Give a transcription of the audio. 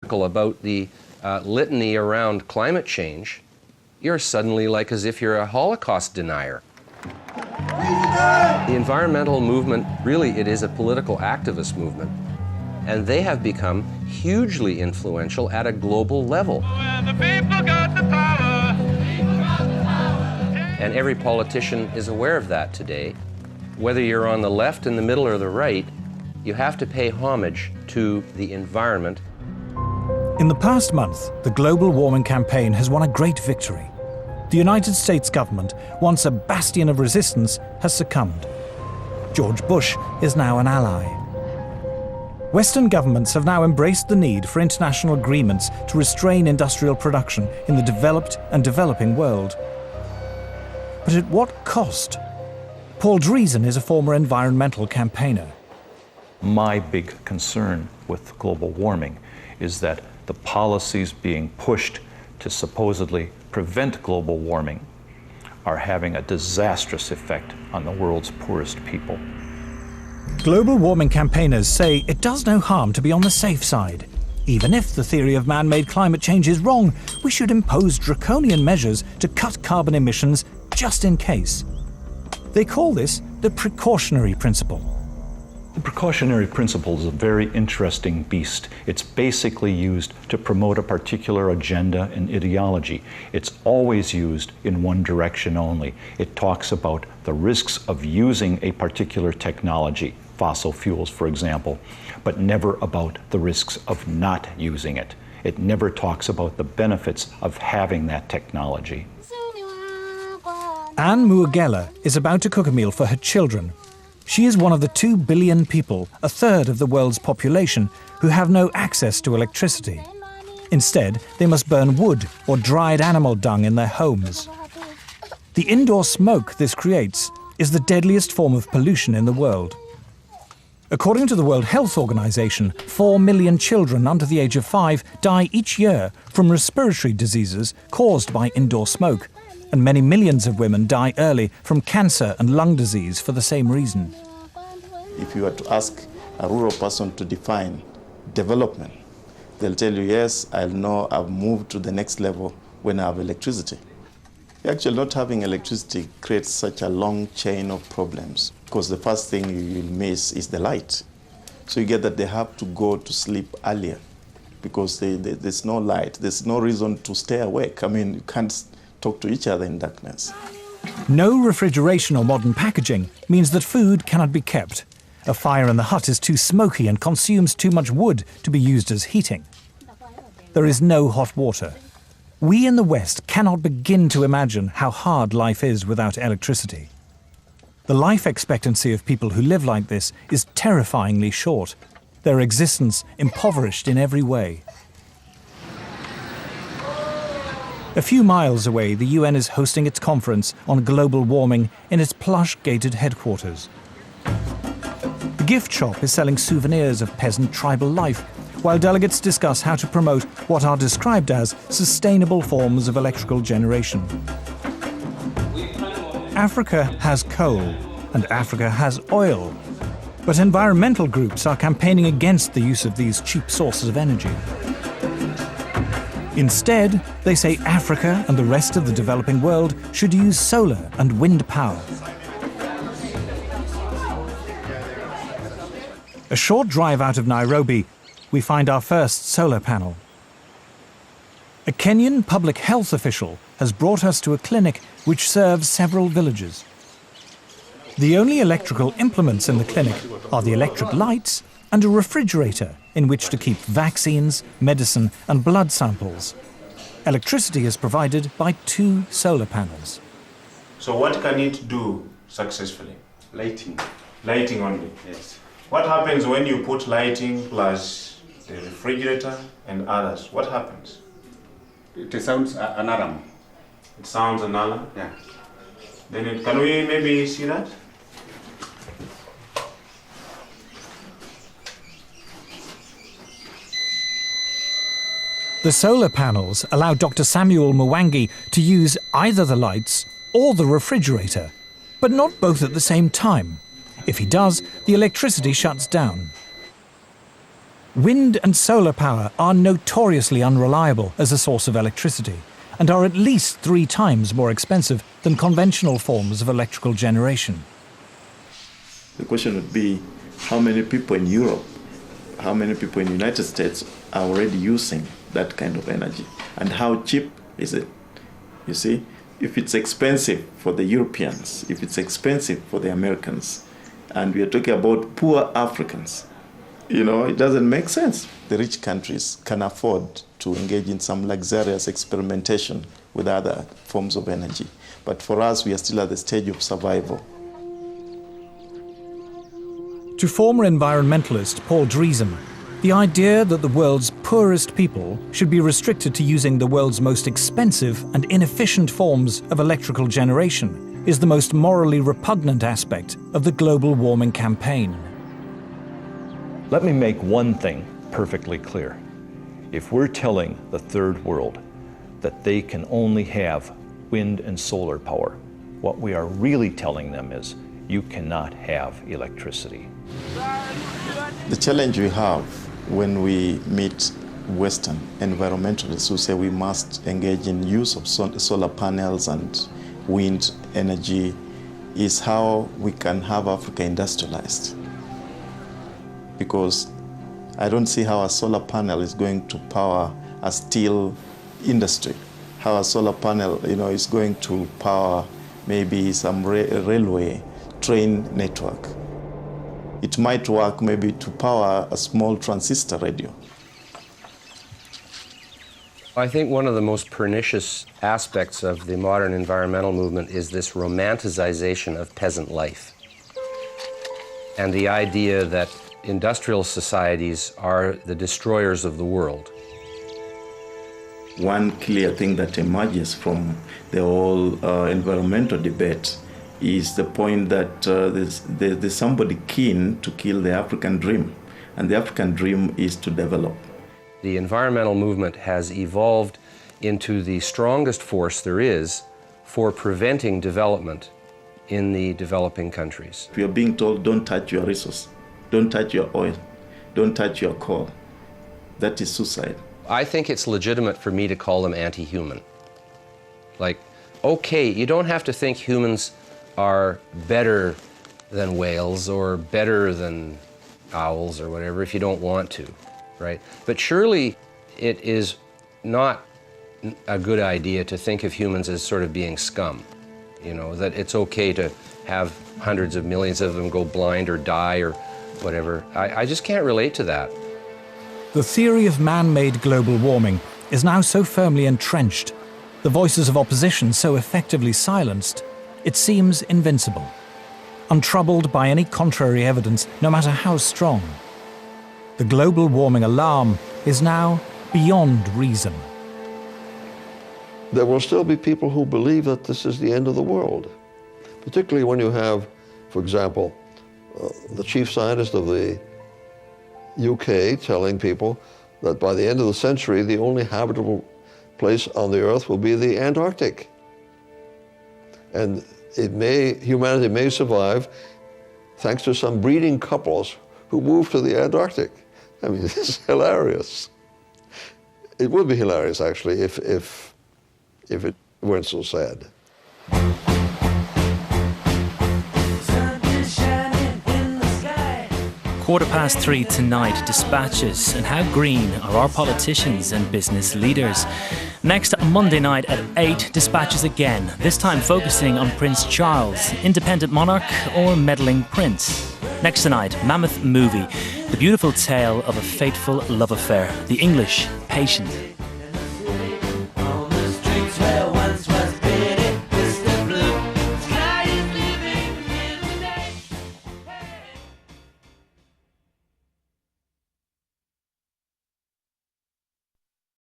about the litany around climate change, you're suddenly like as if you're a Holocaust denier. The environmental movement, really, it is a political activist movement, and they have become hugely influential at a global level. And every politician is aware of that today. Whether you're on the left, in the middle, or the right, you have to pay homage to the environment. In the past month, the global warming campaign has won a great victory. The United States government, once a bastion of resistance, has succumbed. George Bush is now an ally. Western governments have now embraced the need for international agreements to restrain industrial production in the developed and developing world. But at what cost? Paul Driesen is a former environmental campaigner. My big concern with global warming is that the policies being pushed to supposedly prevent global warming are having a disastrous effect on the world's poorest people. Global warming campaigners say it does no harm to be on the safe side. Even if the theory of man-made climate change is wrong, we should impose draconian measures to cut carbon emissions just in case. They call this the precautionary principle. The precautionary principle is a very interesting beast. It's basically used to promote a particular agenda and ideology. It's always used in one direction only. It talks about the risks of using a particular technology, fossil fuels, for example, but never about the risks of not using it. It never talks about the benefits of having that technology. Anne Muagela is about to cook a meal for her children. She is one of the 2 billion people, a third of the world's population, who have no access to electricity. Instead, they must burn wood or dried animal dung in their homes. The indoor smoke this creates is the deadliest form of pollution in the world. According to the World Health Organization, 4 million children under the age of 5 die each year from respiratory diseases caused by indoor smoke, and many millions of women die early from cancer and lung disease for the same reason. If you were to ask a rural person to define development, they'll tell you, yes, I know I've moved to the next level when I have electricity. Actually, not having electricity creates such a long chain of problems, because the first thing you will miss is the light. So you get that they have to go to sleep earlier because there's no light. There's no reason to stay awake. I mean, you can't talk to each other in darkness. No refrigeration or modern packaging means that food cannot be kept. A fire in the hut is too smoky and consumes too much wood to be used as heating. There is no hot water. We in the West cannot begin to imagine how hard life is without electricity. The life expectancy of people who live like this is terrifyingly short, their existence impoverished in every way. A few miles away, the UN is hosting its conference on global warming in its plush gated headquarters. The gift shop is selling souvenirs of peasant tribal life, while delegates discuss how to promote what are described as sustainable forms of electrical generation. Africa has coal, and Africa has oil, but environmental groups are campaigning against the use of these cheap sources of energy. Instead, they say Africa and the rest of the developing world should use solar and wind power. A short drive out of Nairobi, we find our first solar panel. A Kenyan public health official has brought us to a clinic which serves several villages. The only electrical implements in the clinic are the electric lights and a refrigerator in which to keep vaccines, medicine and blood samples. Electricity is provided by 2 solar panels. So what can it do successfully? Lighting. Lighting only? Yes. What happens when you put lighting plus the refrigerator and others? What happens? It sounds an alarm. It sounds an alarm? Yeah. Then can we maybe see that? The solar panels allow Dr. Samuel Mwangi to use either the lights or the refrigerator, but not both at the same time. If he does, the electricity shuts down. Wind and solar power are notoriously unreliable as a source of electricity and are at least 3 times more expensive than conventional forms of electrical generation. The question would be, how many people in Europe, how many people in the United States are already using that kind of energy? And how cheap is it? You see, if it's expensive for the Europeans, if it's expensive for the Americans, and we are talking about poor Africans, it doesn't make sense. The rich countries can afford to engage in some luxurious experimentation with other forms of energy. But for us, we are still at the stage of survival. To former environmentalist Paul Driesen, the idea that the world's poorest people should be restricted to using the world's most expensive and inefficient forms of electrical generation is the most morally repugnant aspect of the global warming campaign. Let me make one thing perfectly clear. If we're telling the third world that they can only have wind and solar power, what we are really telling them is, you cannot have electricity. The challenge we have when we meet Western environmentalists who say we must engage in use of solar panels and wind energy is how we can have Africa industrialized. Because I don't see how a solar panel is going to power a steel industry, how a solar panel is going to power maybe some railway train network. It might work maybe to power a small transistor radio. I think one of the most pernicious aspects of the modern environmental movement is this romanticization of peasant life. And the idea that industrial societies are the destroyers of the world. One clear thing that emerges from the whole environmental debate is the point that there's somebody keen to kill the African dream. And the African dream is to develop. The environmental movement has evolved into the strongest force there is for preventing development in the developing countries. We are being told, don't touch your resource, don't touch your oil, don't touch your coal. That is suicide. I think it's legitimate for me to call them anti-human. Like, okay, you don't have to think humans are better than whales or better than owls or whatever if you don't want to, right? But surely it is not a good idea to think of humans as sort of being scum, that it's okay to have hundreds of millions of them go blind or die or whatever. I just can't relate to that. The theory of man-made global warming is now so firmly entrenched, the voices of opposition so effectively silenced, it seems invincible, untroubled by any contrary evidence, no matter how strong. The global warming alarm is now beyond reason. There will still be people who believe that this is the end of the world, particularly when you have, for example, the chief scientist of the UK telling people that by the end of the century, the only habitable place on the Earth will be the Antarctic. And humanity may survive thanks to some breeding couples who move to the Antarctic. I mean, it's hilarious. It would be hilarious, actually, if it weren't so sad. Quarter past 3 tonight, dispatches and how green are our politicians and business leaders. Next Monday night at 8, dispatches again, this time focusing on Prince Charles, independent monarch or meddling prince. Next tonight, Mammoth Movie, the beautiful tale of a fateful love affair, The English Patient.